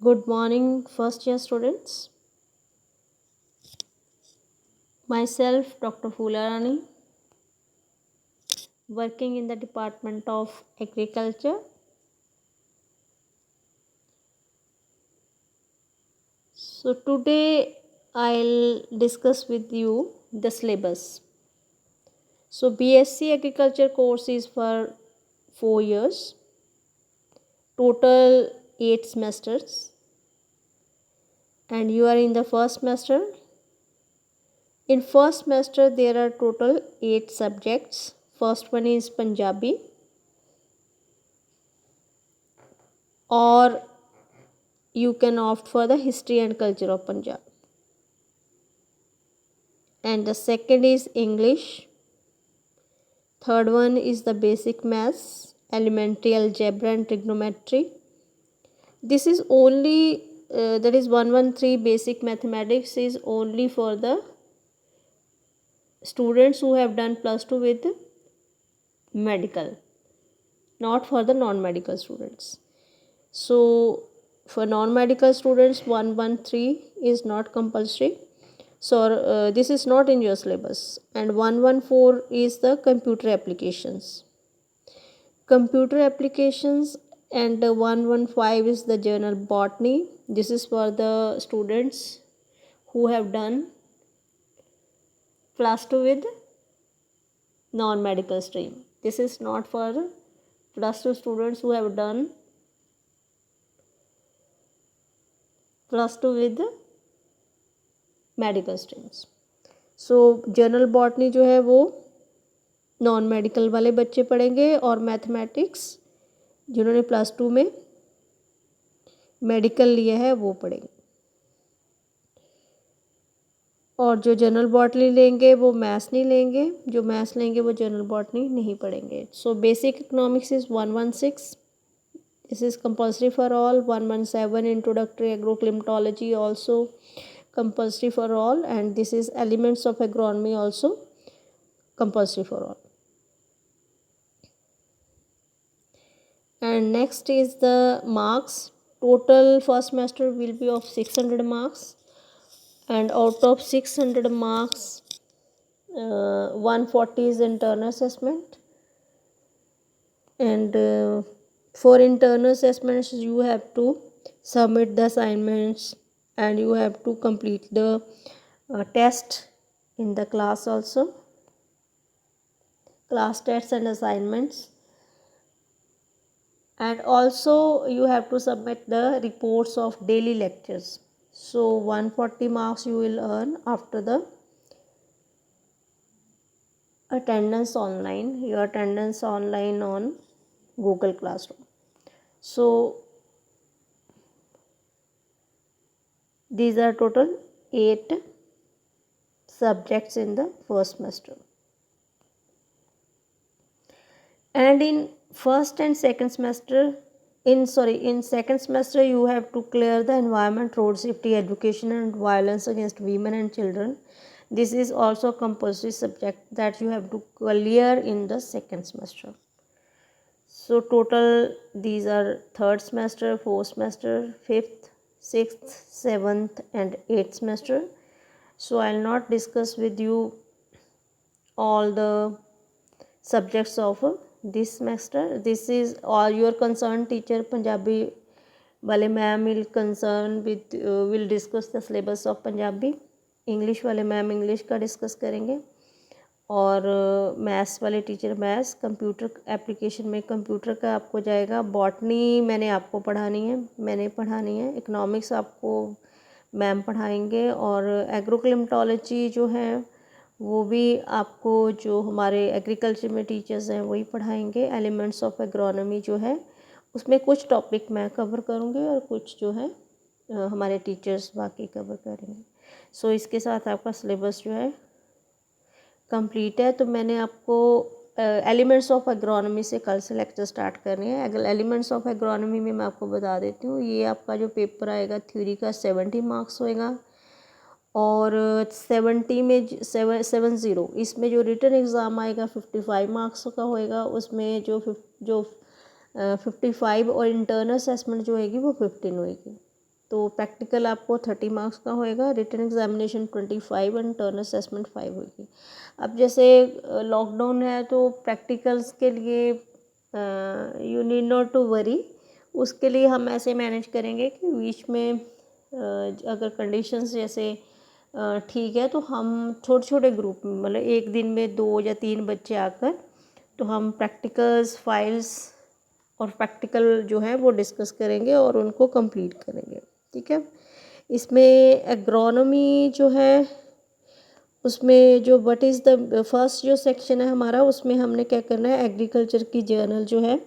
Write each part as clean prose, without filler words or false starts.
Good morning, first year students. Myself, Dr. Fularani, working in the Department of Agriculture. So, today I'll discuss with you the syllabus. So, BSc Agriculture course is for 4 years, total 8 semesters, and you are in the first semester. In first semester, there are total 8 subjects. First one is Punjabi, or you can opt for the history and culture of Punjab. And the second is English. Third one is the basic maths, elementary algebra and trigonometry. This is only that is 113 basic mathematics is only for the students who have done plus 2 with medical, not for the non-medical students. So for non-medical students 113 is not compulsory. So this is not in your syllabus. And 114 is the computer applications. Computer applications, and 115 is the general botany. This is for the students who have done plus 2 with non-medical stream. This is not for plus 2 students who have done plus 2 with medical streams. So general botany जो है वो non medical वाले बच्चे पढ़ेंगे, और mathematics जिन्होंने plus 2 में medical लिया है वो पढ़ेंगे. और जो जनरल बॉटनी लेंगे वो मैथ्स नहीं लेंगे, जो मैथ्स लेंगे वो जनरल बॉटनी नहीं पढ़ेंगे. So basic economics is 116. This is compulsory for all. 117 introductory agroclimatology also compulsory for all, and this is elements of agronomy also compulsory for all. And next is the marks. Total first semester will be of 600 marks, and out of 600 marks 140 is internal assessment, and for internal assessments you have to submit the assignments, and you have to complete the test in the class also, class tests and assignments, and also you have to submit the reports of daily lectures. So 140 marks you will earn after the attendance online, your attendance online on Google Classroom. So these are total 8 subjects in the first semester. And in first and second semester, in second semester you have to clear the environment, road safety, education and violence against women and children. This is also a compulsory subject that you have to clear in the second semester. So total these are third semester, fourth semester, fifth, sixth, seventh and eighth semester. So I will not discuss with you all the subjects of this semester. This is all your concerned teacher Punjabi wale ma'am will discuss the syllabus of Punjabi. English वाले ma'am English का discuss करेंगे, और maths वाले teacher maths. Computer application में computer का आपको जाएगा. Botany मैंने आपको पढ़ानी है. इकोनॉमिक्स आपको मैम पढ़ाएंगे, और एग्रोक्लिमेटोलॉजी जो है वो भी आपको जो हमारे एग्रीकल्चर में टीचर्स हैं वही पढ़ाएंगे. एलिमेंट्स ऑफ एग्रोनॉमी जो है उसमें कुछ टॉपिक मैं कवर करूँगी और कुछ जो है हमारे टीचर्स बाकी कवर करेंगे. सो इसके साथ आपका सिलेबस जो है कंप्लीट है. तो मैंने आपको एलिमेंट्स ऑफ एग्रोनॉमी से कल से लेक्चर स्टार्ट करनी है. अगर एलिमेंट्स ऑफ एग्रोनॉमी में मैं आपको बता देती हूँ, ये आपका जो पेपर आएगा थ्योरी का 70 मार्क्स होएगा, और 70 में 70 इसमें जो रिटन एग्ज़ाम आएगा 55 मार्क्स का होएगा. उसमें जो 55 और इंटरनल असेसमेंट जो होएगी वो 15 होएगी. तो प्रैक्टिकल आपको 30 मार्क्स का होएगा, written examination 25 end term assessment 5 होगी। अब जैसे लॉकडाउन है तो प्रैक्टिकल्स के लिए you need not to worry, उसके लिए हम ऐसे मैनेज करेंगे कि बीच में अगर कंडीशंस जैसे ठीक है तो हम छोटे छोटे ग्रुप में, मतलब एक दिन में 2 या 3 बच्चे आकर तो हम प्रैक्टिकल्स फाइल्स और प्रैक्टिकल जो है वो डिस्कस करेंगे और उनको कंप्लीट करेंगे, ठीक है। इसमें एग्रोनॉमी जो है उसमें जो व्हाट इज़ द फर्स्ट जो सेक्शन है हमारा, उसमें हमने क्या करना है, एग्रीकल्चर की जर्नल जो है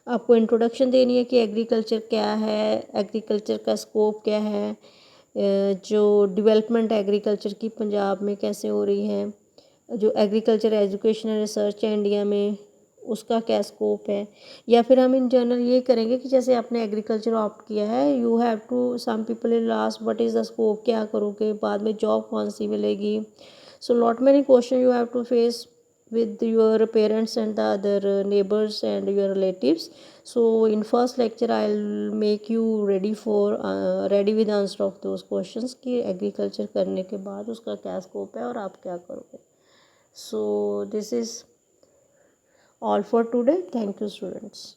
आपको इंट्रोडक्शन देनी है कि एग्रीकल्चर क्या है, एग्रीकल्चर का स्कोप क्या है, जो डेवलपमेंट एग्रीकल्चर की पंजाब में कैसे हो रही है, जो एग्रीकल्चर एजुकेशन एंड रिसर्च है इंडिया में उसका क्या स्कोप है। या फिर हम इन जनरल ये करेंगे कि जैसे आपने एग्रीकल्चर ऑप्ट किया है, you have to, some people will ask what is the scope, क्या करोगे बाद में, जॉब कौन सी मिलेगी। So lot many question you have to face with your parents and the other neighbors and your relatives. So in first lecture I'll make you ready with answer of those questions कि agriculture करने के बाद उसका क्या scope है और आप क्या करोगे। So this is all for today. Thank you students.